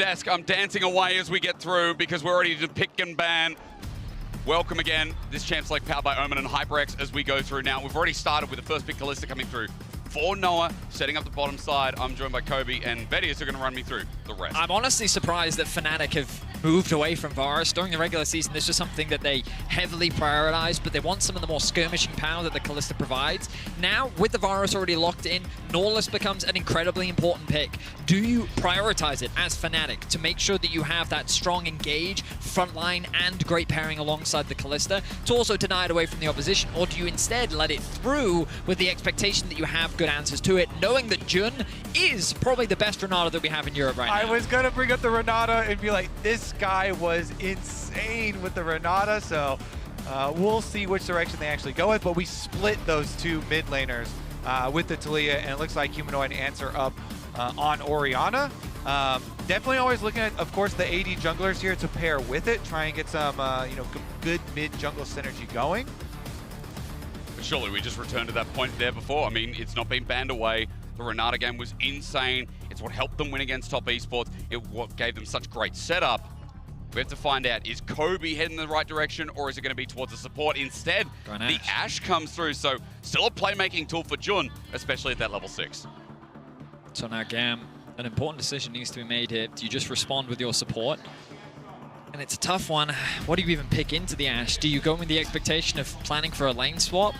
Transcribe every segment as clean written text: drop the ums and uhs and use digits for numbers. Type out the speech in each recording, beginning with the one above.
desk. I'm dancing away as we get through because we're already to pick and ban. Welcome again. This champ's like powered by Omen and HyperX as we go through now. We've already started with the first pick Kalista coming through for Noah, setting up the bottom side. I'm joined by Kobe and Vedius who are going to run me through the rest. I'm honestly surprised that Fnatic have moved away from Varus. During the regular season, this was something that they heavily prioritized, but they want some of the more skirmishing power that the Kalista provides. Now, with the Varus already locked in, Nautilus becomes an incredibly important pick. Do you prioritize it as Fnatic to make sure that you have that strong engage, frontline, and great pairing alongside the Kalista to also deny it away from the opposition? Or do you instead let it through with the expectation that you have good answers to it, knowing that Jun is probably the best Renata that we have in Europe right now? I was going to bring up the Renata and be like, this guy was insane with the Renata, so we'll see which direction they actually go with, but we split those two mid laners with the Taliyah, and it looks like Humanoid answer up on Orianna. Definitely always looking at, of course, the AD junglers here to pair with it, try and get some good mid jungle synergy going. But surely we just returned to that point there before. I mean, it's not been banned away. The Renata game was insane. It's what helped them win against top esports. It what gave them such great setup. We have to find out, is Kobe heading in the right direction, or is it going to be towards the support? Instead, the Ashe comes through, so still a playmaking tool for Jun, especially at that level 6. So now GAM, an important decision needs to be made here. Do you just respond with your support? And it's a tough one. What do you even pick into the Ashe? Do you go with the expectation of planning for a lane swap?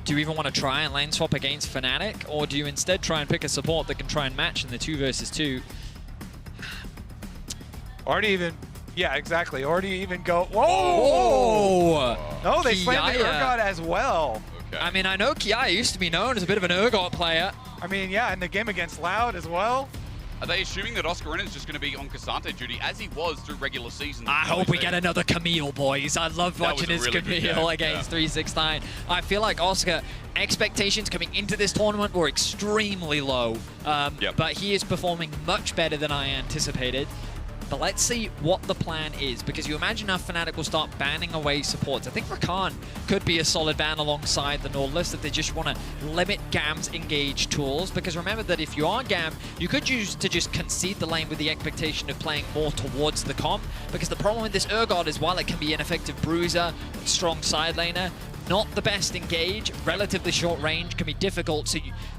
Do you even want to try and lane swap against Fnatic? Or do you instead try and pick a support that can try and match in the 2 versus 2? Already even, yeah, exactly. Already even go, whoa! No, they slammed the Urgot as well. Okay. I mean, I know Kiaya used to be known as a bit of an Urgot player. I mean, yeah, in the game against Loud as well. Are they assuming that Oscarina is just going to be on Cassante duty as he was through regular season? I hope we get another Camille, boys. I love watching his really Camille against 369. I feel like Oscar, expectations coming into this tournament were extremely low, but he is performing much better than I anticipated. But let's see what the plan is, because you imagine how Fnatic will start banning away supports. I think Rakan could be a solid ban alongside the Nautilus if they just want to limit GAM's engage tools, because remember that if you are GAM, you could choose to just concede the lane with the expectation of playing more towards the comp, because the problem with this Urgot is while it can be an effective bruiser, strong side laner, not the best engage, relatively short range, can be difficult,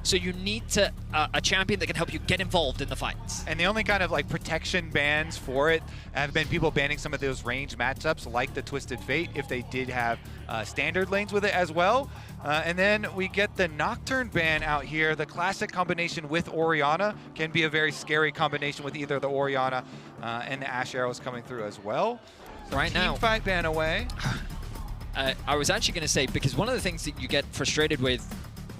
so you need to a champion that can help you get involved in the fights. And the only kind of like protection bans for it have been people banning some of those range matchups like the Twisted Fate if they did have standard lanes with it as well. And then we get the Nocturne ban out here. The classic combination with Orianna can be a very scary combination with either the Orianna and the Ashe arrows coming through as well. So right now, fight ban away. I was actually going to say, because one of the things that you get frustrated with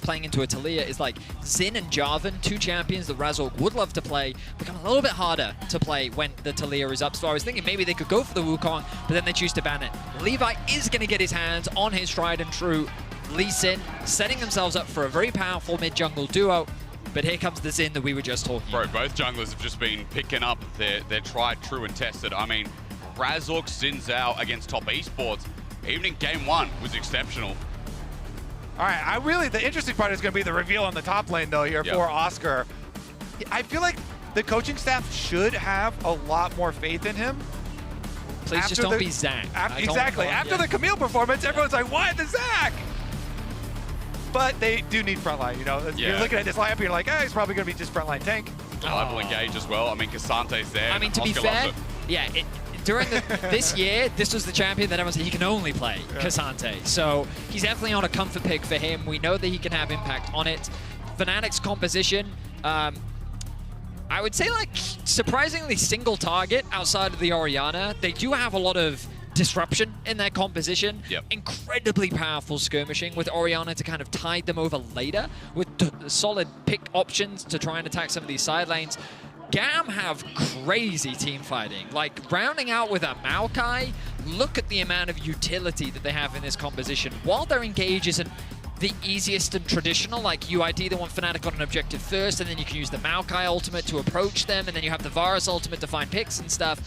playing into a Taliyah is like Xin and Jarvan, 2 champions that Razork would love to play, become a little bit harder to play when the Taliyah is up. So I was thinking maybe they could go for the Wukong, but then they choose to ban it. Levi is going to get his hands on his tried and true Lee Sin, setting themselves up for a very powerful mid-jungle duo. But here comes the Xin that we were just talking about. Both junglers have just been picking up their tried, true, and tested. I mean, Razork, Xin Zhao against top esports, even in game 1, was exceptional. All right, the interesting part is going to be the reveal on the top lane, though, here for Oscar. I feel like the coaching staff should have a lot more faith in him. Please just don't be Zac. Exactly. After the Camille performance, everyone's like, why the Zac? But they do need frontline, you know? You're looking at this lineup, you're like, he's probably going to be just frontline tank. Level engage as well. I mean, Cassante's there. I mean, to be fair, during this year, this was the champion that everyone said he can only play Cassante. So he's definitely on a comfort pick for him. We know that he can have impact on it. Fnatic's composition, I would say like surprisingly single target outside of the Orianna. They do have a lot of disruption in their composition. Incredibly powerful skirmishing with Orianna to kind of tide them over later with solid pick options to try and attack some of these side lanes. GAM have crazy team fighting. Like, rounding out with a Maokai, look at the amount of utility that they have in this composition. While their engage isn't the easiest and traditional, like you ideally want Fnatic on an objective first, and then you can use the Maokai ultimate to approach them, and then you have the Varus ultimate to find picks and stuff.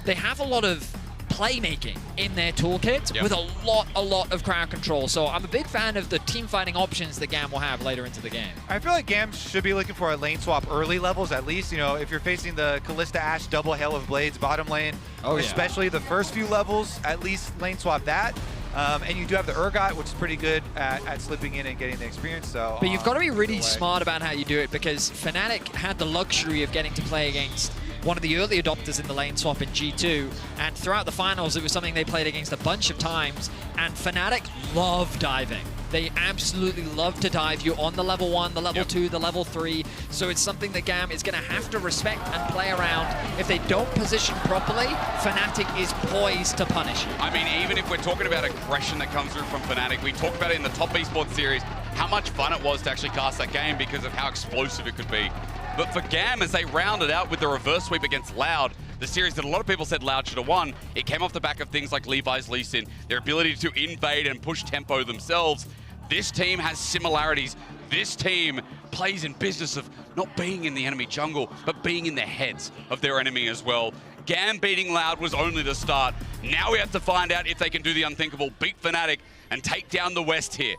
They have a lot of playmaking in their toolkit with a lot of crowd control. So I'm a big fan of the team fighting options that GAM will have later into the game. I feel like GAM should be looking for a lane swap early levels at least. You know, if you're facing the Callista Ashe double Hail of Blades bottom lane, especially the first few levels, at least lane swap that. And you do have the Urgot, which is pretty good at slipping in and getting the experience. So, but you've got to be really smart about how you do it, because Fnatic had the luxury of getting to play against one of the early adopters in the lane swap in G2, and throughout the finals it was something they played against a bunch of times, and Fnatic love diving. They absolutely love to dive you on the level 1, the level 2, the level 3, so it's something that GAM is going to have to respect and play around. If they don't position properly, Fnatic is poised to punish you. I mean, even if we're talking about aggression that comes through from Fnatic, we talked about it in the top esports series, how much fun it was to actually cast that game because of how explosive it could be. But for GAM, as they rounded out with the reverse sweep against Loud, the series that a lot of people said Loud should have won, it came off the back of things like Levi's Lee Sin, their ability to invade and push tempo themselves. This team has similarities. This team plays in business of not being in the enemy jungle, but being in the heads of their enemy as well. GAM beating Loud was only the start. Now we have to find out if they can do the unthinkable, beat Fnatic, and take down the West here.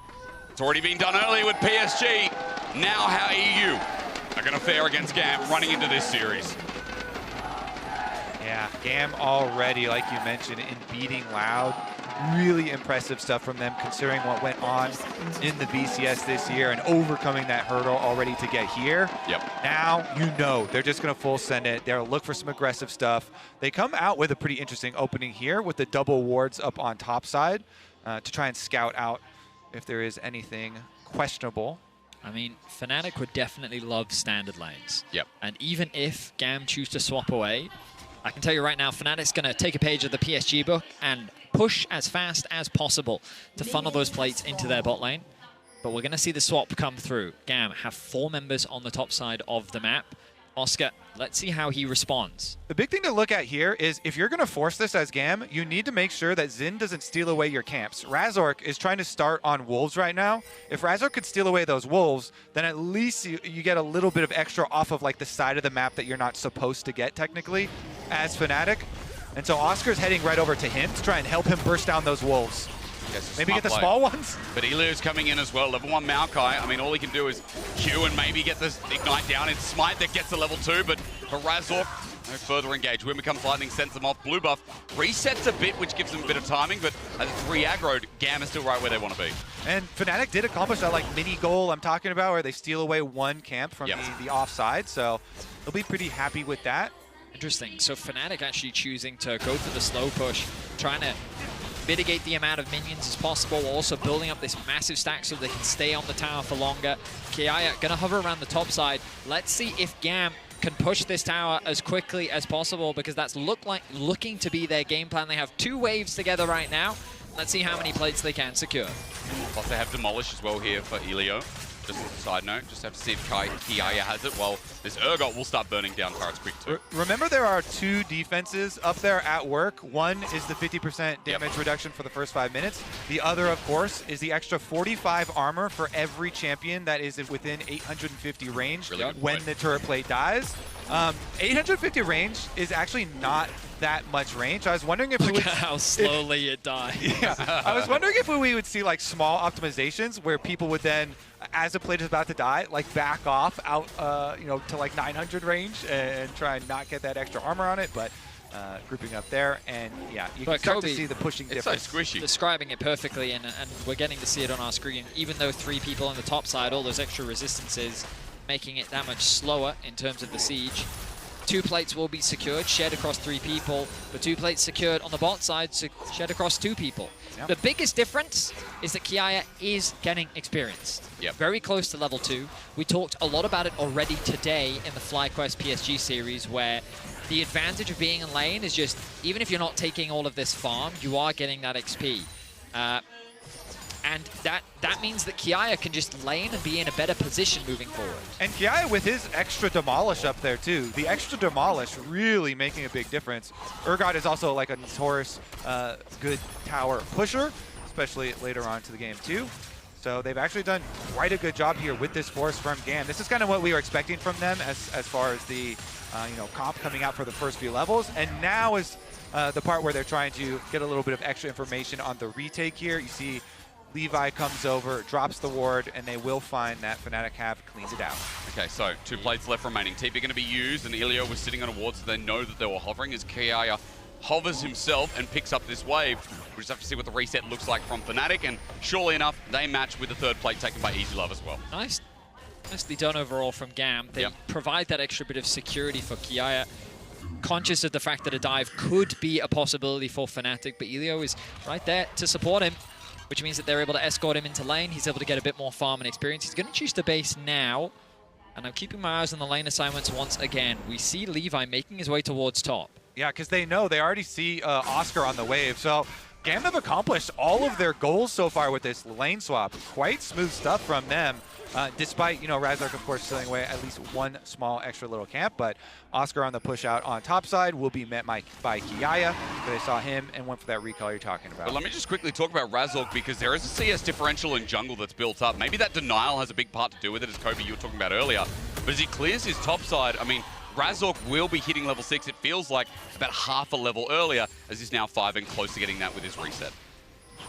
It's already been done earlier with PSG. Now how EU are going to fare against GAM running into this series. Yeah, GAM already, like you mentioned, in beating Loud. Really impressive stuff from them, considering what went on in the BCS this year and overcoming that hurdle already to get here. Now, you know, they're just going to full send it. They'll look for some aggressive stuff. They come out with a pretty interesting opening here with the double wards up on top side to try and scout out if there is anything questionable. I mean, Fnatic would definitely love standard lanes. And even if GAM choose to swap away, I can tell you right now, Fnatic's going to take a page of the PSG book and push as fast as possible to funnel those plates into their bot lane. But we're going to see the swap come through. GAM have 4 members on the top side of the map. Oscar, let's see how he responds. The big thing to look at here is if you're going to force this as GAM, you need to make sure that Xin doesn't steal away your camps. Razork is trying to start on Wolves right now. If Razork could steal away those Wolves, then at least you get a little bit of extra off of like the side of the map that you're not supposed to get technically as Fnatic. And so Oscar's heading right over to him to try and help him burst down those Wolves. Maybe get the small ones? But Elio's coming in as well. Level 1 Maokai. I mean, all he can do is Q and maybe get this Ignite down. It's Smite that gets to level 2, but for Razork, no further engage. When becomes Lightning, sends them off. Blue buff resets a bit, which gives them a bit of timing, but as it's re-aggroed, GAM is still right where they want to be. And Fnatic did accomplish that like mini goal I'm talking about, where they steal away 1 camp from the offside, so they'll be pretty happy with that. Interesting. So Fnatic actually choosing to go for the slow push, trying to mitigate the amount of minions as possible, also building up this massive stack so they can stay on the tower for longer. Kiaya gonna hover around the top side. Let's see if GAM can push this tower as quickly as possible, because that's looking to be their game plan. They have 2 waves together right now. Let's see how many plates they can secure. Plus they have Demolish as well here for Elio. Just as a side note, just have to see if Kiaya has it. Well, this Urgot will start burning down turrets quick too. Remember, there are 2 defenses up there at work. One is the 50% damage reduction for the first 5 minutes. The other, of course, is the extra 45 armor for every champion that is within 850 range when the turret plate dies. 850 range is actually not that much range. I was wondering if Look at how slowly it died. I was wondering if we would see like small optimizations where people would then, as a plate is about to die, like back off out, you know, to like 900 range and try and not get that extra armor on it. But grouping up there, and yeah, you can start to see the pushing difference. It's so squishy. Describing it perfectly, and we're getting to see it on our screen. Even though 3 people on the top side, all those extra resistances, making it that much slower in terms of the siege. 2 plates will be secured, shared across 3 people. The 2 plates secured on the bot side, shared across 2 people. The biggest difference is that Kiaya is getting experienced. Very close to level 2. We talked a lot about it already today in the FlyQuest PSG series, where the advantage of being in lane is just, even if you're not taking all of this farm, you are getting that XP. And that means that Kiaya can just lane and be in a better position moving forward. And Kiaya with his extra Demolish up there too. The extra Demolish really making a big difference. Urgot is also like a notorious good tower pusher, especially later on to the game too. So they've actually done quite a good job here with this force from GAM. This is kind of what we were expecting from them as far as the comp coming out for the first few levels. And now is the part where they're trying to get a little bit of extra information on the retake here. You see Levi comes over, drops the ward, and they will find that Fnatic have cleaned it out. Okay, so 2 plates left remaining. TP going to be used, and Elio was sitting on a ward, so they know that they were hovering as Kiaya hovers himself and picks up this wave. We'll just have to see what the reset looks like from Fnatic, and surely enough, they match with the 3rd plate taken by Easy Love as well. Nicely done overall from GAM. They provide that extra bit of security for Kiaya. Conscious of the fact that a dive could be a possibility for Fnatic, but Elio is right there to support him, which means that they're able to escort him into lane. He's able to get a bit more farm and experience. He's going to choose to base now, and I'm keeping my eyes on the lane assignments once again. We see Levi making his way towards top. Yeah, because they already see Oscar on the wave. So GAM have accomplished all of their goals so far with this lane swap. Quite smooth stuff from them, despite, Razork, of course, stealing away at least one small extra little camp. But Oscar on the push out on top side will be met by Kiaya. They saw him and went for that recall you're talking about. But let me just quickly talk about Razork, because there is a CS differential in jungle that's built up. Maybe that denial has a big part to do with it, as Kobe, you were talking about earlier. But as he clears his top side, I mean, Razork will be hitting level 6, it feels like, about half a level earlier, as he's now 5 and close to getting that with his reset.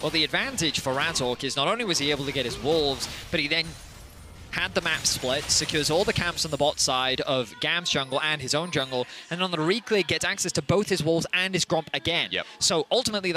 Well, the advantage for Razork is not only was he able to get his wolves, but he then had the map split, secures all the camps on the bot side of GAM's jungle and his own jungle, and on the reclear gets access to both his wolves and his Gromp again. So ultimately,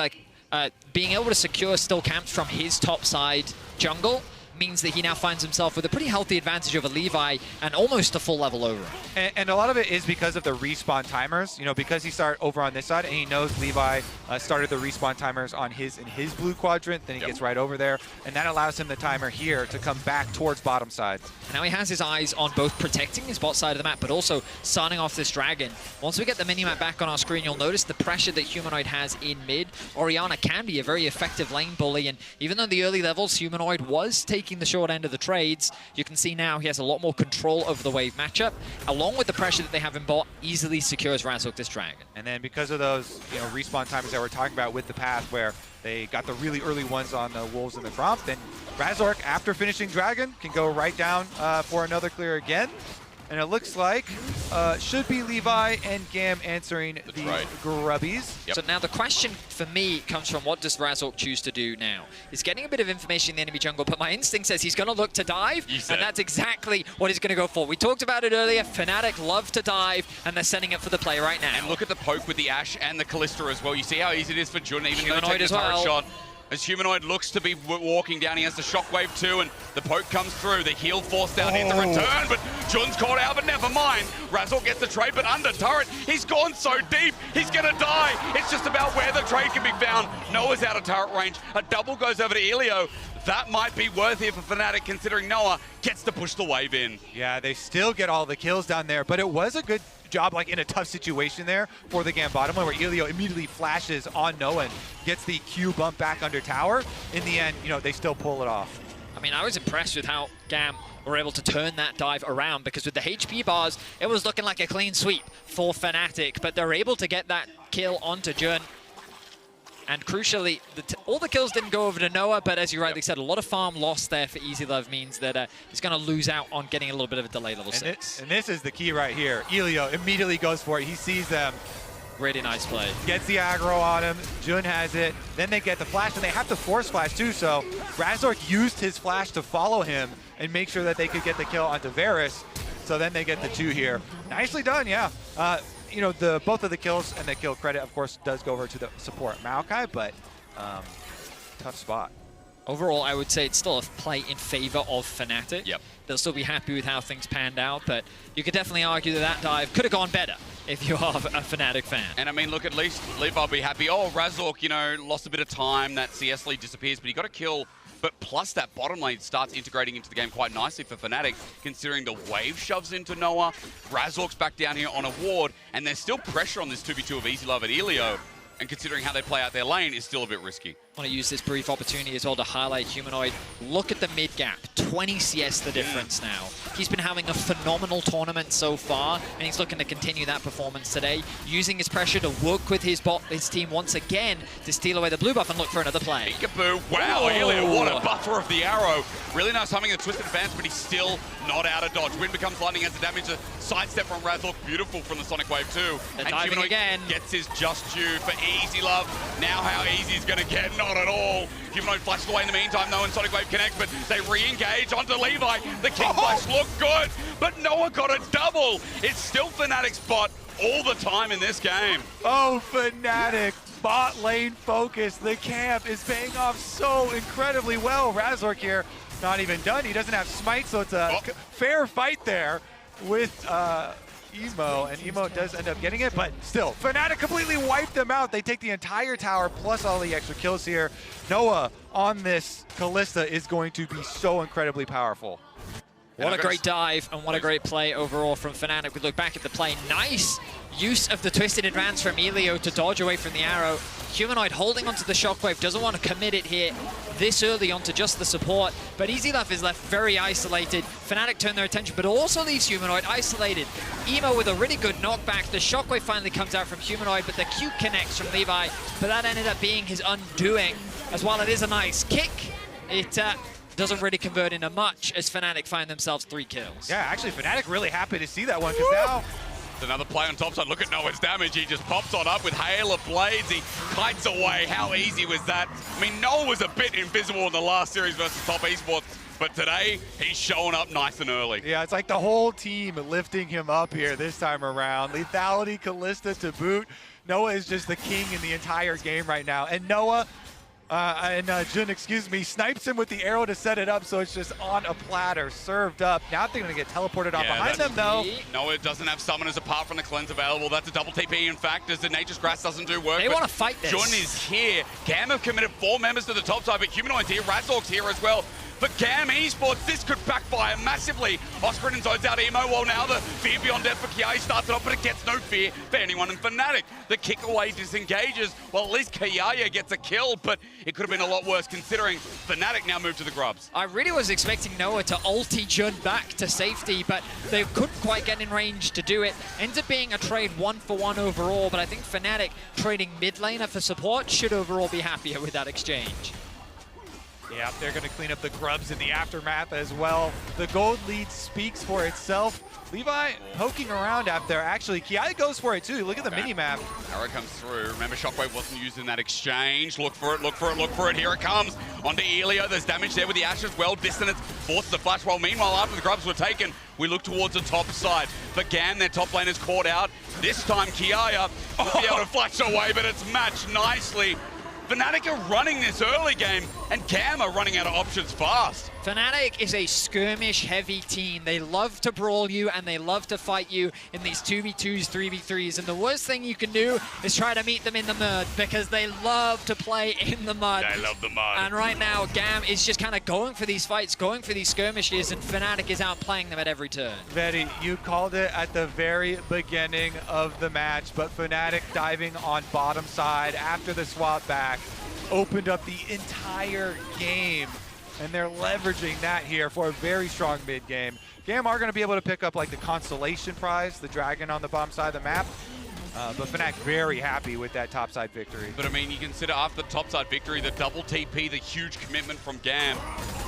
being able to secure still camps from his top side jungle means that he now finds himself with a pretty healthy advantage over Levi and almost a full level over him. And a lot of it is because of the respawn timers, because he started over on this side and he knows Levi started the respawn timers on in his blue quadrant, then he gets right over there, and that allows him the timer here to come back towards bottom side. Now he has his eyes on both protecting his bot side of the map, but also starting off this dragon. Once we get the minimap back on our screen, you'll notice the pressure that Humanoid has in mid. Orianna can be a very effective lane bully, and even though in the early levels Humanoid was taking the short end of the trades, you can see now he has a lot more control over the wave matchup. Along with the pressure that they have in bot, easily secures Razork this dragon. And then because of those respawn timers that we're talking about with the path, where they got the really early ones on the wolves and the Gromp, then Razork, after finishing dragon, can go right down for another clear again. And it looks like should be Levi and GAM answering the grubbies. So now the question for me comes from, what does Razork choose to do now? He's getting a bit of information in the enemy jungle, but my instinct says he's going to look to dive, and that's exactly what he's going to go for. We talked about it earlier. Fnatic love to dive, and they're sending it for the play right now. And look at the poke with the Ashe and the Kalista as well. You see how easy it is for Jun, even though taking a turret shot. As Humanoid looks to be walking down, he has the shockwave too, and the poke comes through. The heal forced down in the return, but Jun's caught out, but never mind. Razork gets the trade, but under turret, he's gone so deep, he's gonna die. It's just about where the trade can be found. Noah's out of turret range. A double goes over to Elio. That might be worth it for Fnatic, considering Noah gets to push the wave in. Yeah, they still get all the kills down there, but it was a good job, in a tough situation there for the GAM bottom lane, where Elio immediately flashes on Noah and gets the Q bump back under tower. In the end, they still pull it off. I mean, I was impressed with how GAM were able to turn that dive around, because with the HP bars, it was looking like a clean sweep for Fnatic, but they're able to get that kill onto Jun. And crucially, all the kills didn't go over to Noah, but as you rightly said, a lot of farm loss there for Easy Love means that he's going to lose out on getting a little bit of a delay level 6. And this is the key right here. Elio immediately goes for it. He sees them. Really nice play. Gets the aggro on him. Jun has it. Then they get the flash, and they have to force flash too, so Razork used his flash to follow him and make sure that they could get the kill onto Varus. So then they get the 2 here. Nicely done, yeah. Both of the kills and the kill credit, of course, does go over to the support Maokai, but tough spot. Overall, I would say it's still a play in favor of Fnatic. Yep. They'll still be happy with how things panned out, but you could definitely argue that dive could have gone better if you are a Fnatic fan. And I mean, look, at least Levi will be happy. Oh, Razork, lost a bit of time. That CS lead disappears, but he got a kill. But plus that bottom lane starts integrating into the game quite nicely for Fnatic, considering the wave shoves into Noah. Razork's back down here on a ward, and there's still pressure on this 2v2 of Easy Love at Elio. And considering how they play out their lane, is still a bit risky. want to use this brief opportunity as well to highlight Humanoid. Look at the mid gap, 20 CS the difference now. He's been having a phenomenal tournament so far, and he's looking to continue that performance today, using his pressure to work with his team once again to steal away the blue buff and look for another play. Peekaboo, wow, Elliot, what a buffer of the arrow. Really nice timing, the twisted advance, but he's still not out of dodge. Wind becomes lightning, has the damage, a sidestep from Razork, beautiful from the Sonic Wave too. They're and diving Humanoid again. Gets his just due for Easy Love. Now how easy he's gonna get, not at all. Humanoid flashes away in the meantime though, and Sonic Wave connects, but they re-engage onto Levi. The King Flash looked good, but Noah got a double. It's still Fnatic's bot all the time in this game. Oh, Fnatic, bot lane focus. The camp is paying off so incredibly well. Razork here, not even done. He doesn't have smite, so it's a fair fight there with Emo, and Emo does end up getting it, but still, Fnatic completely wiped them out. They take the entire tower plus all the extra kills here. Noah on this Kalista is going to be so incredibly powerful. What a great dive and what a great play overall from Fnatic. We look back at the play. Nice use of the twisted advance from Elio to dodge away from the arrow. Humanoid holding onto the shockwave, doesn't want to commit it here this early onto just the support, but Easy Love is left very isolated. Fnatic turn their attention, but also leaves Humanoid isolated. Emo with a really good knockback. The shockwave finally comes out from Humanoid, but the Q connects from Levi, but that ended up being his undoing. As while it is a nice kick, it doesn't really convert into much as Fnatic find themselves 3 kills. Yeah, actually, Fnatic really happy to see that one, because now another play on top side. Look at Noah's damage. He just pops on up with hail of blades. He kites away. How easy was that? I mean, Noah was a bit invisible in the last series versus Top Esports, but today he's showing up nice and early. Yeah, it's like the whole team lifting him up here this time around. Lethality, Kalista to boot. Noah is just the king in the entire game right now. And Noah, Jun, excuse me, snipes him with the arrow to set it up, so it's just on a platter, served up. Now they're gonna get teleported off behind them though. Noah doesn't have summoners apart from the cleanse available. That's a double TP in fact, as the Nature's Grass doesn't do work. They want to fight this. Jun is here. GAM have committed 4 members to the top side, but Humanoid's here, Razork's here as well. For GAM Esports, this could backfire massively. Osprey and zones out Emo, while now the fear beyond death for Kiai starts it off, but it gets no fear for anyone in Fnatic. The kick away disengages. Well, at least Kiai gets a kill, but it could have been a lot worse considering Fnatic now move to the grubs. I really was expecting Noah to ulti Jun back to safety, but they couldn't quite get in range to do it. Ends up being a trade 1-for-1 overall, but I think Fnatic trading mid laner for support should overall be happier with that exchange. Yeah, they're going to clean up the grubs in the aftermath as well. The gold lead speaks for itself. Levi poking around out there. Actually, Kiai goes for it too. Look at the mini-map. Arrow comes through. Remember, Shockwave wasn't used in that exchange. Look for it, look for it, look for it. Here it comes. Onto Elio. There's damage there with the Ashes. Well distanced. Forces the flash. Well, meanwhile, after the grubs were taken, we look towards the top side. For GAM, their top lane is caught out. This time, Kiai will be able to flash away, but it's matched nicely. Fnatic are running this early game, and GAM are running out of options fast. Fnatic is a skirmish-heavy team. They love to brawl you, and they love to fight you in these 2v2s, 3v3s, and the worst thing you can do is try to meet them in the mud, because they love to play in the mud. They love the mud. And right now, GAM is just kind of going for these fights, going for these skirmishes, and Fnatic is outplaying them at every turn. Vetty, you called it at the very beginning of the match, but Fnatic diving on bottom side after the swap back opened up the entire game, and they're leveraging that here for a very strong mid game. GAM are going to be able to pick up like the consolation prize, the dragon on the bottom side of the map, but Fnatic very happy with that topside victory. But I mean, you consider after the topside victory, the double TP, the huge commitment from GAM,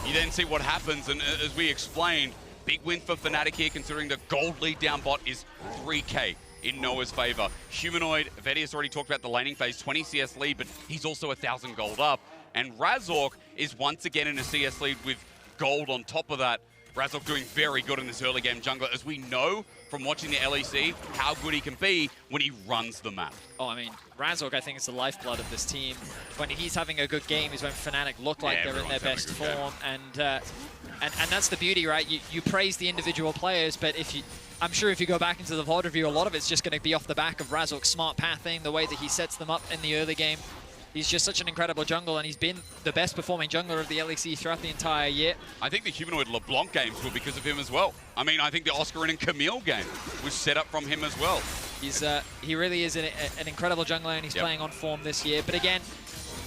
you then see what happens, and as we explained, big win for Fnatic here, considering the gold lead down bot is 3K. In Noah's favor. Humanoid, Vetty has already talked about the laning phase, 20 CS lead, but he's also 1,000 gold up. And Razork is once again in a CS lead with gold on top of that. Razork doing very good in this early game jungler, as we know from watching the LEC how good he can be when he runs the map. Oh, I mean, Razork, I think, is the lifeblood of this team. When he's having a good game is when Fnatic look like they're in their best form. And that's the beauty, right? You praise the individual players, but I'm sure if you go back into the VOD review, a lot of it's just going to be off the back of Razork's smart pathing, the way that he sets them up in the early game. He's just such an incredible jungler, and he's been the best performing jungler of the LEC throughout the entire year. I think the Humanoid LeBlanc games were because of him as well. I mean, I think the Oscar and Camille game was set up from him as well. He really is an incredible jungler, and he's playing on form this year. But again,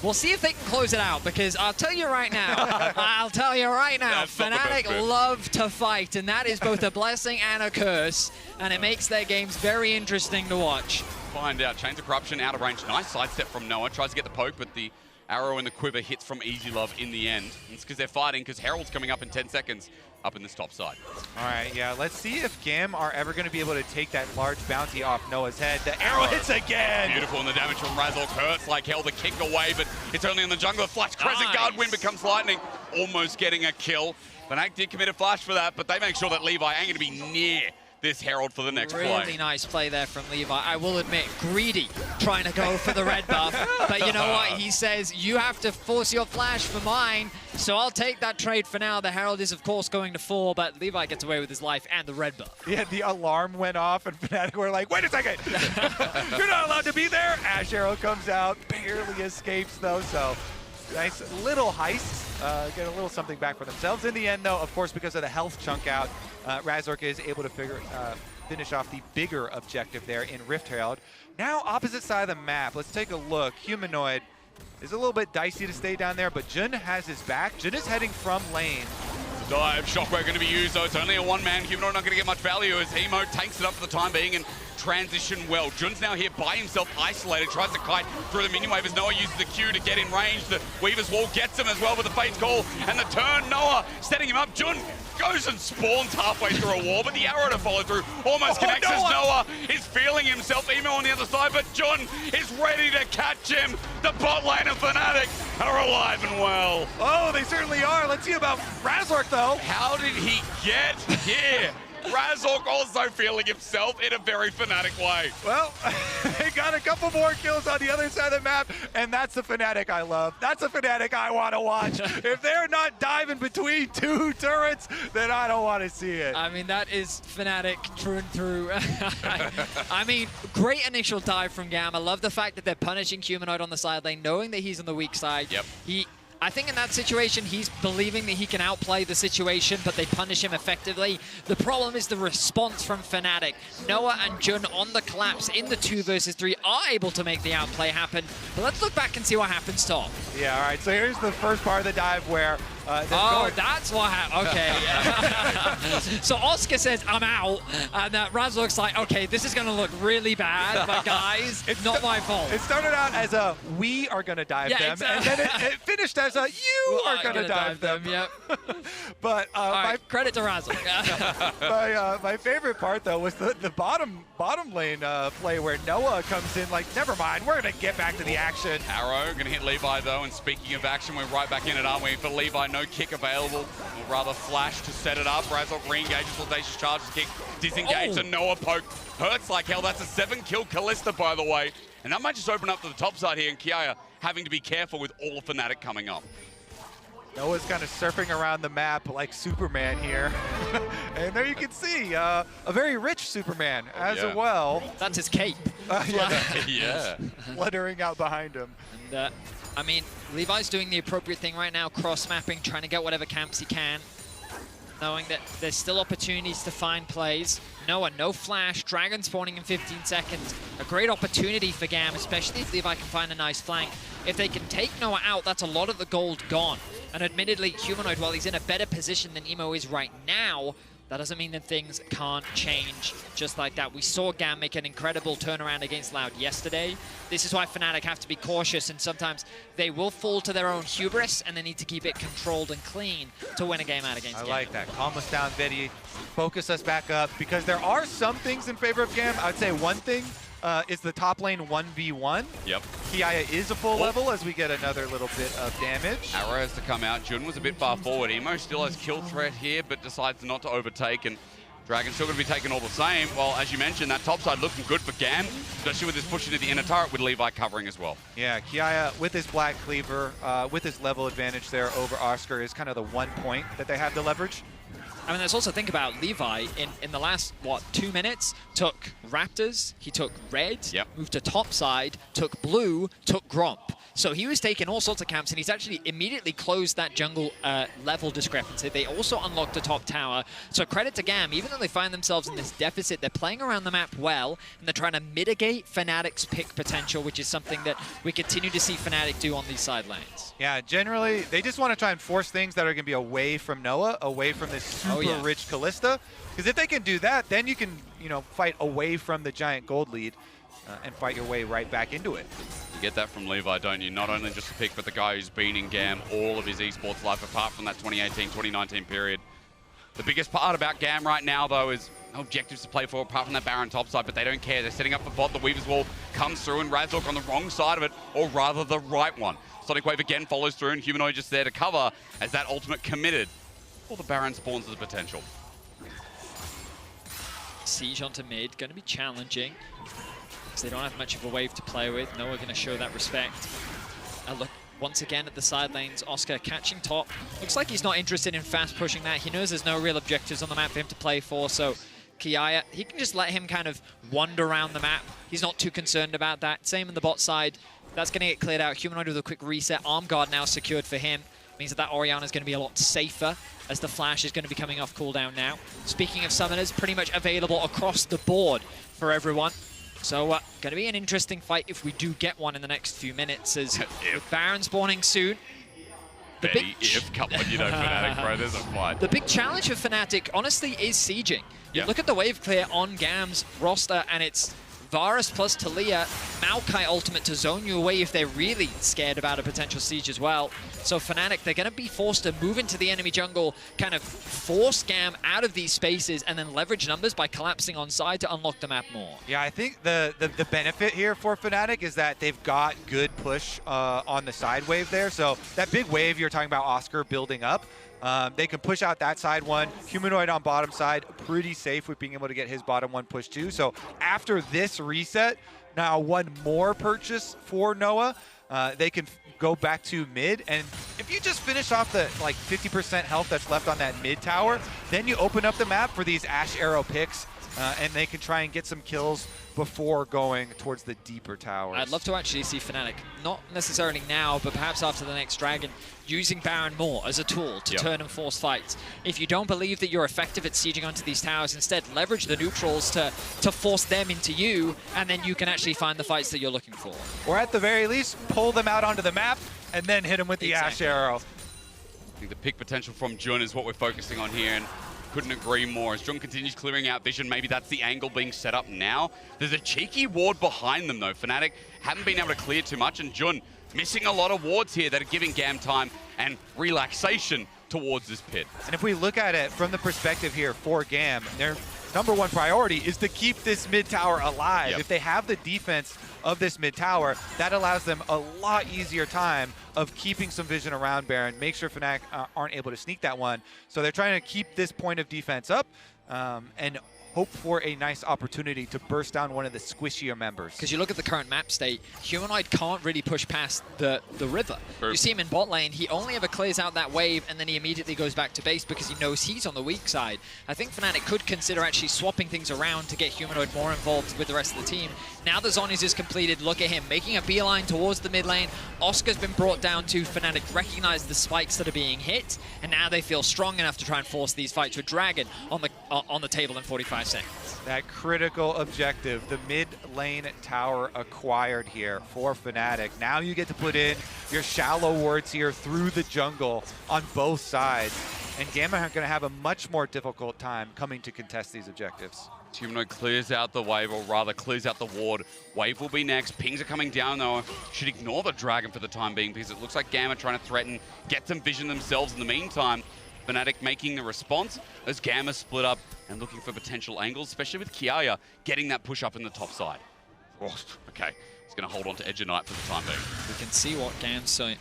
We'll see if they can close it out, because I'll tell you right now, That's not the best Fnatic bit. love to fight, and that is both a blessing and a curse, and it makes their games very interesting to watch. Find out. Chains of Corruption out of range. Nice sidestep from Noah. Tries to get the poke, but the arrow in the quiver hits from Easy Love in the end. And it's because they're fighting, because Herald's coming up in 10 seconds up in this top side. All right, yeah, let's see if GAM are ever going to be able to take that large bounty off Noah's head. The arrow hits again! Beautiful, and the damage from Razork hurts like hell. The kick away, but it's only on the jungle. The flash crescent guard win becomes lightning, almost getting a kill. Fnatic did commit a flash for that, but they make sure that Levi ain't going to be near this Herald for the next play. Really nice play there from Levi. I will admit, greedy trying to go for the red buff. But you know what? He says, you have to force your flash for mine, so I'll take that trade for now. The Herald is, of course, going to fall, but Levi gets away with his life and the red buff. Yeah, the alarm went off, and Fnatic were like, wait a second! You're not allowed to be there! Ash Arrow comes out, barely escapes, though, so nice little heist. Get a little something back for themselves. In the end, though, of course, because of the health chunk out, Razork is able to finish off the bigger objective there in Rift Herald. Now, opposite side of the map, let's take a look. Humanoid is a little bit dicey to stay down there, but Jun has his back. Jun is heading from lane. Dive, Shockwave going to be used, though. It's only a one-man. Humanoid not going to get much value as Emo tanks it up for the time being and transition well. Jun's now here by himself, isolated, tries to kite through the minion wave as Noah uses the Q to get in range. The Weaver's Wall gets him as well with the Fate's Call and the turn. Noah setting him up. Jun goes and spawns halfway through a wall, but the arrow to follow through almost connects as Noah is feeling himself. Emo on the other side, but Jun is ready to catch him. The bot lane of Fnatic are alive and well. Oh, they certainly are. Let's see about Razork, though. How did he get here? Razork also feeling himself in a very Fnatic way. Well, they got a couple more kills on the other side of the map, and that's the Fnatic I love. That's a Fnatic I want to watch. If they're not diving between two turrets, then I don't want to see it. I mean, that is Fnatic through and through. I mean, great initial dive from GAM. I love the fact that they're punishing Humanoid on the side lane, knowing that he's on the weak side. Yep. I think in that situation, he's believing that he can outplay the situation, but they punish him effectively. The problem is the response from Fnatic. Noah and Jun on the collapse in the 2 versus 3 are able to make the outplay happen. But let's look back and see what happens, Tom. Yeah, all right, so here's the first part of the dive where that's what happened. Okay. So Oscar says, I'm out. And Razork's like, okay, this is going to look really bad, but guys, it's not my fault. It started out as a, we are going to dive them, exactly. and then it finished as a, you are going to dive them. Yep. But credit to Razork. my favorite part, though, was the bottom lane play where Noah comes in like, never mind, we're going to get back to the action. Arrow going to hit Levi, though, and speaking of action, we're right back in it, aren't we? For Levi, no kick available, or rather flash to set it up. Razork re-engages, audacious charges, kick, disengaged, and Noah poke. Hurts like hell. That's a 7-kill Callista, by the way. And that might just open up to the top side here, and Kiaya having to be careful with all of Fnatic coming up. Noah's kind of surfing around the map like Superman here. And there you can see a very rich Superman as well. That's his cape. Yeah. Fluttering out behind him. And, I mean, Levi's doing the appropriate thing right now, cross-mapping, trying to get whatever camps he can, knowing that there's still opportunities to find plays. Noah, no flash, Dragon spawning in 15 seconds. A great opportunity for GAM, especially if Levi can find a nice flank. If they can take Noah out, that's a lot of the gold gone. And admittedly, Humanoid, while he's in a better position than Emo is right now, that doesn't mean that things can't change just like that. We saw GAM make an incredible turnaround against Loud yesterday. This is why Fnatic have to be cautious, and sometimes they will fall to their own hubris, and they need to keep it controlled and clean to win a game out against GAM. I like that. Calm us down, Betty. Focus us back up, because there are some things in favor of GAM. I would say one thing is the top lane 1v1. Yep. Kiaya is a full level as we get another little bit of damage. Arrow has to come out. Jun was a bit far forward. Emo still has kill threat here, but decides not to overtake, and Dragon's still going to be taken all the same. Well, as you mentioned, that top side looking good for GAM, especially with this push into the inner turret with Levi covering as well. Yeah, Kiaya with his Black Cleaver, with his level advantage there over Oscar is kind of the one point that they have to leverage. I mean, let's also think about Levi in the last, 2 minutes, took Raptors, he took Red, moved to top side, took Blue, took Gromp. So he was taking all sorts of camps, and he's actually immediately closed that jungle level discrepancy. They also unlocked a top tower. So credit to GAM, even though they find themselves in this deficit, they're playing around the map well, and they're trying to mitigate Fnatic's pick potential, which is something that we continue to see Fnatic do on these side lanes. Yeah, generally, they just want to try and force things that are going to be away from Noah, away from this super rich Kalista. Because if they can do that, then you can, fight away from the giant gold lead and fight your way right back into it. You get that from Levi, don't you? Not only just the pick, but the guy who's been in GAM all of his esports life, apart from that 2018-2019 period. The biggest part about GAM right now, though, is no objectives to play for apart from that Baron topside, but they don't care. They're setting up the bot. The Weaver's Wall comes through, and Razork on the wrong side of it, or rather the right one. Sonic Wave again follows through, and Humanoid just there to cover as that ultimate committed. Or the Baron spawns as a potential. Siege onto mid, going to be challenging. Because they don't have much of a wave to play with. Noah going to show that respect. Look once again at the side lanes. Oscar catching top. Looks like he's not interested in fast pushing that. He knows there's no real objectives on the map for him to play for. So Kiaya, he can just let him kind of wander around the map. He's not too concerned about that. Same in the bot side. That's going to get cleared out. Humanoid with a quick reset. Arm guard now secured for him. Means that Orianna is going to be a lot safer, as the flash is going to be coming off cooldown now. Speaking of summoners, pretty much available across the board for everyone. So going to be an interesting fight if we do get one in the next few minutes, as with Baron spawning soon. Come on, Fnatic, bro, there's a fight. The big challenge for Fnatic, honestly, is sieging. You look at the wave clear on GAM's roster, and it's Varus plus Talia, Maokai ultimate to zone you away if they're really scared about a potential siege as well. So Fnatic, they're going to be forced to move into the enemy jungle, kind of force GAM out of these spaces, and then leverage numbers by collapsing on side to unlock the map more. Yeah, I think the benefit here for Fnatic is that they've got good push on the side wave there. So that big wave you're talking about, Oscar, building up, they can push out that side one. Humanoid on bottom side, pretty safe with being able to get his bottom one push too. So after this reset, now one more purchase for Noah, they can go back to mid. And if you just finish off the 50% health that's left on that mid tower, then you open up the map for these Ash Arrow picks, and they can try and get some kills before going towards the deeper towers. I'd love to actually see Fnatic, not necessarily now, but perhaps after the next Dragon, using Baron more as a tool to turn and force fights. If you don't believe that you're effective at sieging onto these towers, instead leverage the neutrals to force them into you, and then you can actually find the fights that you're looking for. Or at the very least, pull them out onto the map and then hit them with the Ash Arrow. I think the pick potential from Jun is what we're focusing on here, and couldn't agree more. As Jun continues clearing out vision, maybe that's the angle being set up now. There's a cheeky ward behind them though. Fnatic haven't been able to clear too much, and Jun missing a lot of wards here that are giving GAM time and relaxation towards this pit. And if we look at it from the perspective here for GAM, their number one priority is to keep this mid tower alive. If they have the defense of this mid tower, that allows them a lot easier time of keeping some vision around Baron, make sure Fnatic aren't able to sneak that one. So they're trying to keep this point of defense up and hope for a nice opportunity to burst down one of the squishier members. Because you look at the current map state, Humanoid can't really push past the river. You see him in bot lane, he only ever clears out that wave and then he immediately goes back to base because he knows he's on the weak side. I think Fnatic could consider actually swapping things around to get Humanoid more involved with the rest of the team. Now the Zonies is completed, look at him, making a beeline towards the mid lane. Oscar's been brought down to Fnatic, recognize the spikes that are being hit, and now they feel strong enough to try and force these fights with Dragon on the table in 45 seconds. That critical objective, the mid lane tower acquired here for Fnatic. Now you get to put in your shallow wards here through the jungle on both sides. And Gamma are going to have a much more difficult time coming to contest these objectives. Humanoid clears out the wave, or rather clears out the ward. Wave will be next. Pings are coming down though. Should ignore the Dragon for the time being because it looks like Gamma trying to threaten, get some vision themselves in the meantime. Fnatic making the response as Gamma split up and looking for potential angles, especially with Kiaya getting that push up in the top side. Oh, okay, he's going to hold on to Edge of Night for the time being. We can see what GAM saw.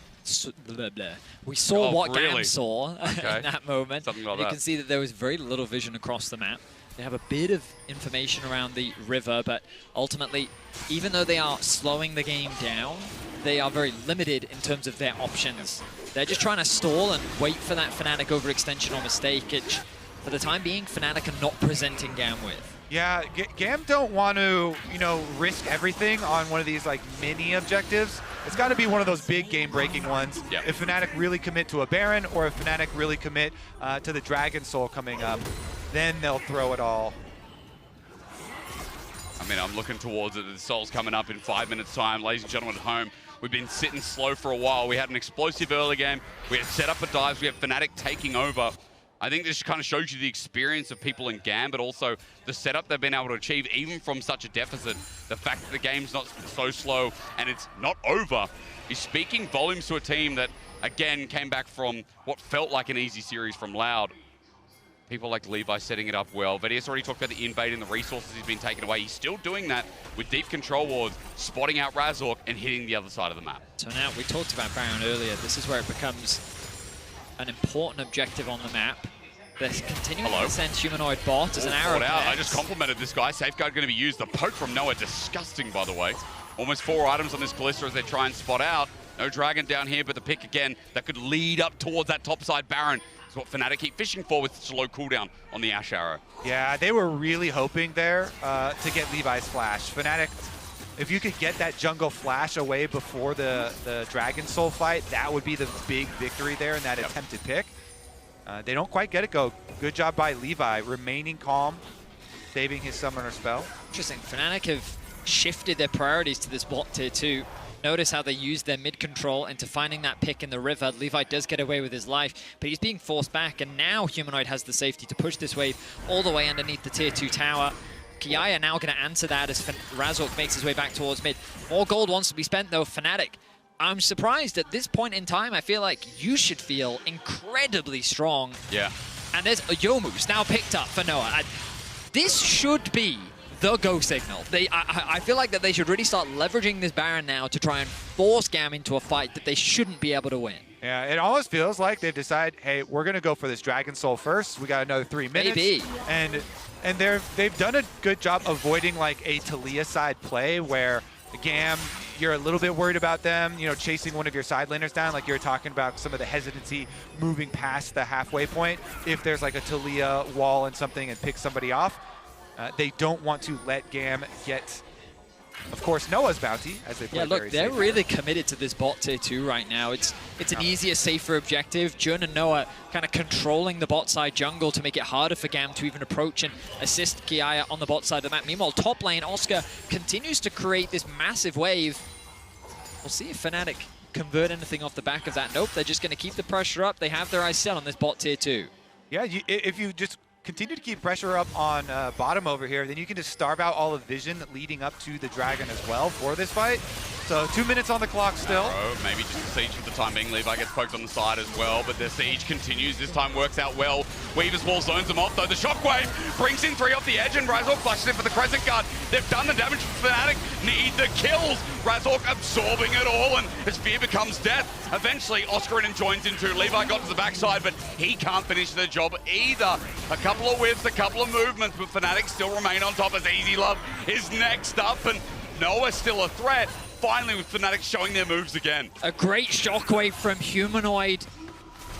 We saw what GAM saw in that moment. Something like you that. can see that there was very little vision across the map. They have a bit of information around the river, but ultimately, even though they are slowing the game down, they are very limited in terms of their options. They're just trying to stall and wait for that Fnatic overextension or mistake, which, for the time being, Fnatic are not presenting GAM with. Yeah, GAM don't want to, risk everything on one of these like mini objectives. It's got to be one of those big game-breaking ones. Yep. If Fnatic really commit to a Baron, or if Fnatic really commit to the Dragon Soul coming up, then they'll throw it all. I mean, I'm looking towards it. The Soul's coming up in 5 minutes' time. Ladies and gentlemen at home, we've been sitting slow for a while. We had an explosive early game. We had set up for dives. We have Fnatic taking over. I think this kind of shows you the experience of people in GAM, but also the setup they've been able to achieve, even from such a deficit. The fact that the game's not so slow and it's not over is speaking volumes to a team that, again, came back from what felt like an easy series from Loud. People like Levi setting it up well. Vedius already talked about the invade and the resources he's been taken away. He's still doing that with deep control wards, spotting out Razork and hitting the other side of the map. So now, we talked about Baron earlier. This is where it becomes an important objective on the map. They're continuing to send humanoid bot as an arrow. I just complimented this guy. Safeguard going to be used. The poke from Noah, disgusting, by the way. Almost 4 items on this Kalista as they try and spot out. No Dragon down here, but the pick again that could lead up towards that topside Baron is what Fnatic keep fishing for with such a low cooldown on the Ash Arrow. Yeah, they were really hoping there to get Levi's flash. Fnatic, if you could get that jungle flash away before the Dragon Soul fight, that would be the big victory there in that attempted pick. They don't quite get it go. Good job by Levi, remaining calm, saving his summoner spell. Interesting. Fnatic have shifted their priorities to this bot tier 2. Notice how they use their mid control into finding that pick in the river. Levi does get away with his life, but he's being forced back, and now Humanoid has the safety to push this wave all the way underneath the tier 2 tower. Kiaya now going to answer that as Razork makes his way back towards mid. More gold wants to be spent though. Fnatic, I'm surprised at this point in time. I feel like you should feel incredibly strong. Yeah. And there's a Youmu's now picked up for Noah. This should be the go signal. I feel like that they should really start leveraging this Baron now to try and force GAM into a fight that they shouldn't be able to win. Yeah, it almost feels like they've decided, hey, we're going to go for this Dragon Soul first. We got another 3 minutes. Maybe. And they've done a good job avoiding like a Talia side play where GAM, you're a little bit worried about them, chasing one of your side laners down, like you're talking about some of the hesitancy moving past the halfway point. If there's like a Talia wall and something and pick somebody off, they don't want to let GAM get, of course, Noah's bounty as they play. Yeah, look, they're really committed to this bot tier 2 right now. It's an easier, safer objective. Jun and Noah kind of controlling the bot side jungle to make it harder for GAM to even approach and assist Kiaya on the bot side of the map. Meanwhile, top lane, Oscar continues to create this massive wave. We'll see if Fnatic convert anything off the back of that. Nope, they're just going to keep the pressure up. They have their eyes set on this bot tier 2. Yeah, if you just continue to keep pressure up on bottom over here, then you can just starve out all of vision leading up to the Dragon as well for this fight. So 2 minutes on the clock still. Maybe just a siege for the time being. Levi gets poked on the side as well, but the siege continues. This time works out well. Weaver's Wall zones them off, though. The Shockwave brings in 3 off the edge, and Razork flushes it for the Crescent Guard. They've done the damage for Fnatic. Need the kills. Razork absorbing it all, and his fear becomes death. Eventually, Oscarin joins in too. Levi got to the backside, but he can't finish the job either. A couple of whiffs, a couple of movements, but Fnatic still remain on top as Easy Love is next up, and Noah's still a threat. Finally, with Fnatic showing their moves again. A great shockwave from Humanoid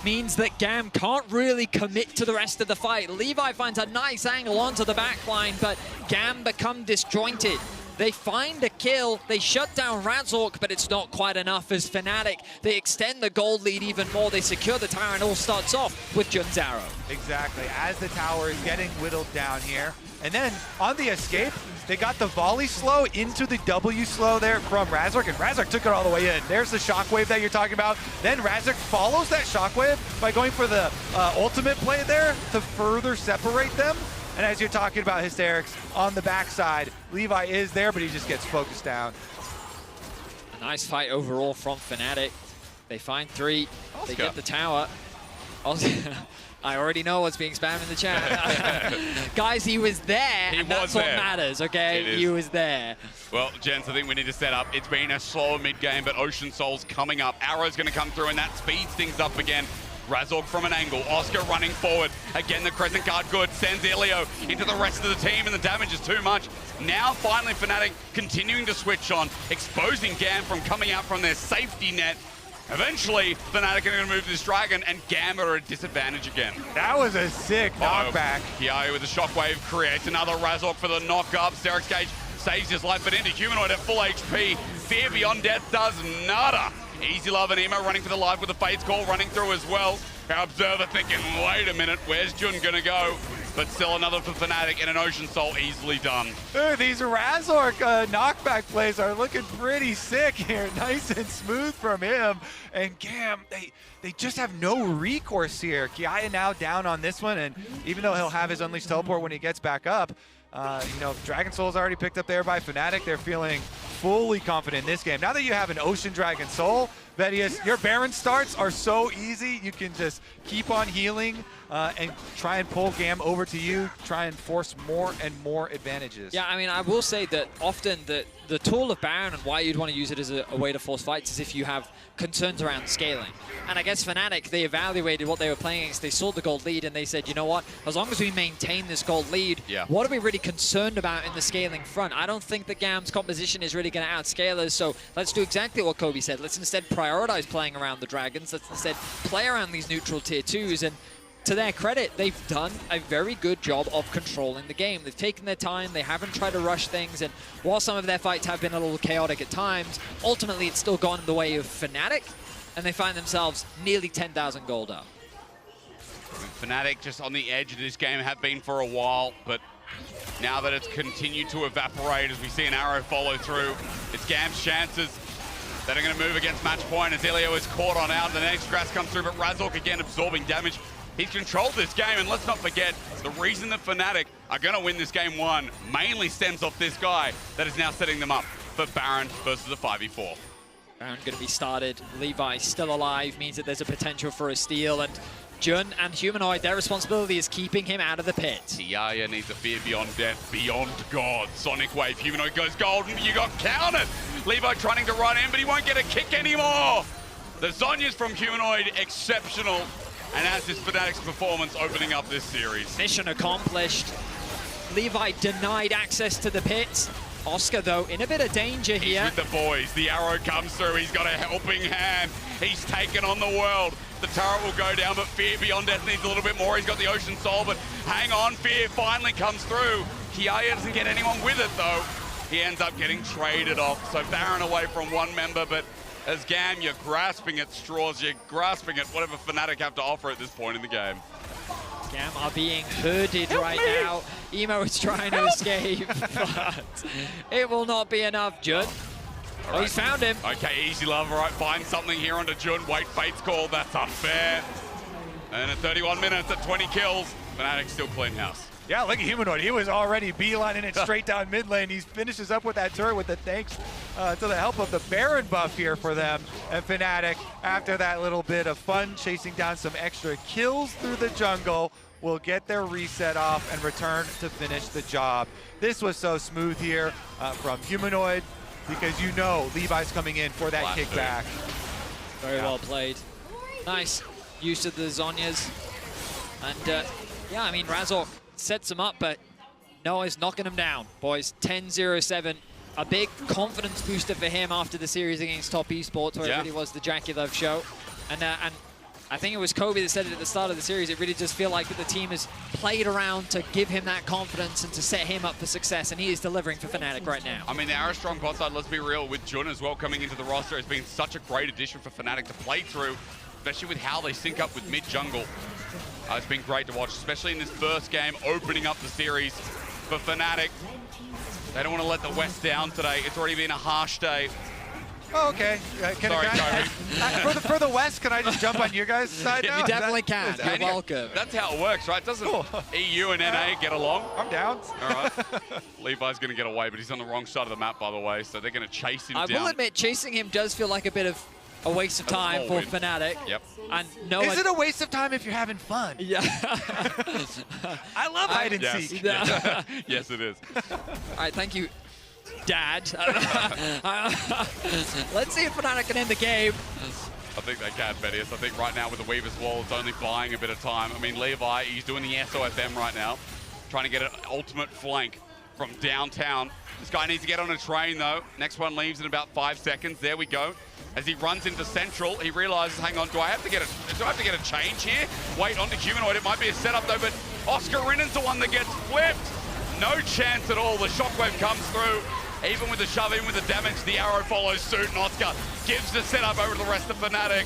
means that GAM can't really commit to the rest of the fight. Levi finds a nice angle onto the backline, but GAM become disjointed. They find a kill, they shut down Razork, but it's not quite enough as Fnatic. They extend the gold lead even more. They secure the tower, and all starts off with Jun's arrow. Exactly, as the tower is getting whittled down here. And then on the escape, they got the volley slow into the W slow there from Razork, and Razork took it all the way in. There's the shockwave that you're talking about. Then Razork follows that shockwave by going for the ultimate play there to further separate them. And as you're talking about hysterics on the backside, Levi is there, but he just gets focused down. A nice fight overall from Fnatic. They find 3. Oscar. They get the tower. I already know what's being spammed in the chat. Guys, he was there, and that's what matters, okay? He was there. Well, gents, I think we need to set up. It's been a slow mid-game, but Ocean Soul's coming up. Arrow's going to come through, and that speeds things up again. Razork from an angle, Oscar running forward. Again, the Crescent Guard good, sends Elio into the rest of the team, and the damage is too much. Now, finally, Fnatic continuing to switch on, exposing GAM from coming out from their safety net. Eventually, Fnatic are going to move this Dragon, and GAM are at a disadvantage again. That was a sick knockback. Kiayu with the Shockwave creates another Razork for the knock-up. Sterak's Gage saves his life, but into Humanoid at full HP. Fear Beyond Death does nada. Easy Love and Emo running for the life with the Fate's Call running through as well. Our Observer thinking, wait a minute, where's Jun going to go? But still another for Fnatic and an Ocean Soul easily done. These Razork knockback plays are looking pretty sick here. Nice and smooth from him. And GAM, they just have no recourse here. Kiayu now down on this one, and even though he'll have his Unleashed Teleport when he gets back up, you know, Dragon Soul's already picked up there by Fnatic. They're feeling fully confident in this game. Now that you have an Ocean Dragon Soul, Vedius, your Baron starts are so easy. You can just keep on healing and try and pull GAM over to you, try and force more and more advantages. Yeah, I mean, I will say that often the tool of Baron and why you'd want to use it as a way to force fights is if you have concerns around scaling. And I guess Fnatic, they evaluated what they were playing against. They saw the gold lead and they said, you know what, as long as we maintain this gold lead, what are we really concerned about in the scaling front? I don't think that GAM's composition is really going to outscale us, so let's do exactly what Kobe said. Let's instead prioritize playing around the Dragons. Let's instead play around these neutral tier 2s. And to their credit, they've done a very good job of controlling the game. They've taken their time, they haven't tried to rush things, and while some of their fights have been a little chaotic at times, ultimately it's still gone in the way of Fnatic, and they find themselves nearly 10,000 gold up. Fnatic just on the edge of this game have been for a while, but now that it's continued to evaporate as we see an arrow follow through, it's GAM's chances that are going to move against match point as Elio is caught on out. The next grass comes through, but Razork again absorbing damage. He's controlled this game, and let's not forget, the reason that Fnatic are going to win this game 1 mainly stems off this guy that is now setting them up for Baron versus a 5v4. Baron going to be started. Levi still alive, means that there's a potential for a steal, and Jun and Humanoid, their responsibility is keeping him out of the pit. Kiayu needs a Fear Beyond Death, Beyond God. Sonic Wave, Humanoid goes golden, you got counted! Levi trying to run in, but he won't get a kick anymore! The Zhonya's from Humanoid, exceptional. And as is Fnatic's performance opening up this series. Mission accomplished. Levi denied access to the pit. Oscar, though, in a bit of danger here. He's with the boys. The arrow comes through. He's got a helping hand. He's taken on the world. The turret will go down, but Fear Beyond Death needs a little bit more. He's got the Ocean Soul, but hang on. Fear finally comes through. Kiayu doesn't get anyone with it, though. He ends up getting traded off. So Baron away from one member, but as GAM, you're grasping at straws, you're grasping at whatever Fnatic have to offer at this point in the game. GAM are being herded right now. Emo is trying to escape, but it will not be enough. Jun, oh, he's found him. Okay, Easy Love, all right, find something here onto Jun. Wait, Fate's Call, that's unfair. And at 31 minutes at 20 kills, Fnatic still clean house. Yeah, look at Humanoid. He was already beelining it straight down mid lane. He finishes up with that turret with the thanks to the help of the Baron buff here for them. And Fnatic, after that little bit of fun, chasing down some extra kills through the jungle, will get their reset off and return to finish the job. This was so smooth here from Humanoid because you know Levi's coming in for that kickback. Very well played. Nice use of the Zhonyas. And yeah, I mean, Razork sets him up, but Noah's knocking him down. Boys, 10-0-7. A big confidence booster for him after the series against Top Esports, where it really was the Jackie Love show. And I think it was Kobe that said it at the start of the series. It really does feel like that the team has played around to give him that confidence and to set him up for success, and he is delivering for Fnatic right now. I mean, they are a strong bot side, let's be real, with Jun as well coming into the roster. It's been such a great addition for Fnatic to play through, especially with how they sync up with mid-jungle. It's been great to watch, especially in this first game, opening up the series for Fnatic. They don't want to let the West down today. It's already been a harsh day. Oh, okay. Sorry, Kobe. For the West, can I just jump on your guys' side now? You definitely can. You're welcome. That's how it works, right? Doesn't EU and NA get along? I'm down. All right. Levi's going to get away, but he's on the wrong side of the map, by the way, so they're going to chase him down. I will admit, chasing him does feel like a bit of a waste of time for Fnatic. Yep. And Is it a waste of time if you're having fun? Yeah. I love hide and seek. Yes, it is. All right, thank you, Dad. Let's see if Fnatic can end the game. I think they can, Vedius. I think right now with the Weaver's Wall, it's only buying a bit of time. I mean, Levi, he's doing the SOFM right now, trying to get an ultimate flank from downtown. This guy needs to get on a train, though. Next one leaves in about 5 seconds. There we go. As he runs into Central, he realizes, hang on, do I have to get a change here? Wait, onto Humanoid, it might be a setup though, but Oscar Rinnan's the one that gets flipped. No chance at all, the shockwave comes through. Even with the shove, even with the damage, the arrow follows suit, and Oscar gives the setup over to the rest of Fnatic.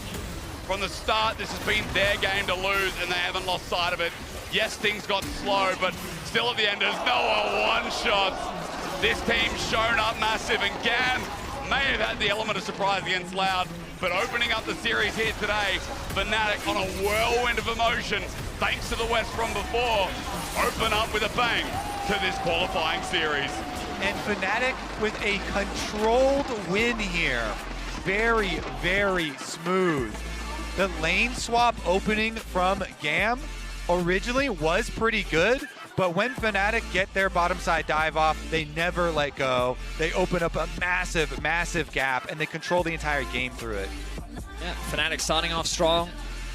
From the start, this has been their game to lose, and they haven't lost sight of it. Yes, things got slow, but still at the end, there's no one-shots. This team's shown up massive, and GAM may have had the element of surprise against Loud, but opening up the series here today, Fnatic on a whirlwind of emotion, thanks to the West from before, open up with a bang to this qualifying series. And Fnatic with a controlled win here. Very, very smooth. The lane swap opening from GAM originally was pretty good, but when Fnatic get their bottom side dive off, they never let go. They open up a massive, massive gap, and they control the entire game through it. Yeah, Fnatic starting off strong.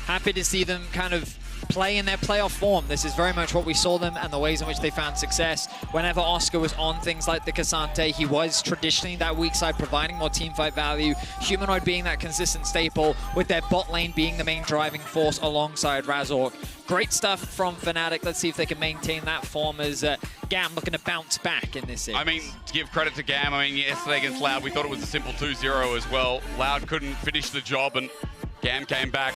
Happy to see them kind of play in their playoff form. This is very much what we saw them and the ways in which they found success. Whenever Oscar was on things like the Cassante, he was traditionally that weak side, providing more teamfight value. Humanoid being that consistent staple, with their bot lane being the main driving force alongside Razork. Great stuff from Fnatic. Let's see if they can maintain that form as GAM looking to bounce back in this series. I mean, to give credit to GAM, I mean, yesterday against Loud, we thought it was a simple 2-0 as well. Loud couldn't finish the job, and GAM came back.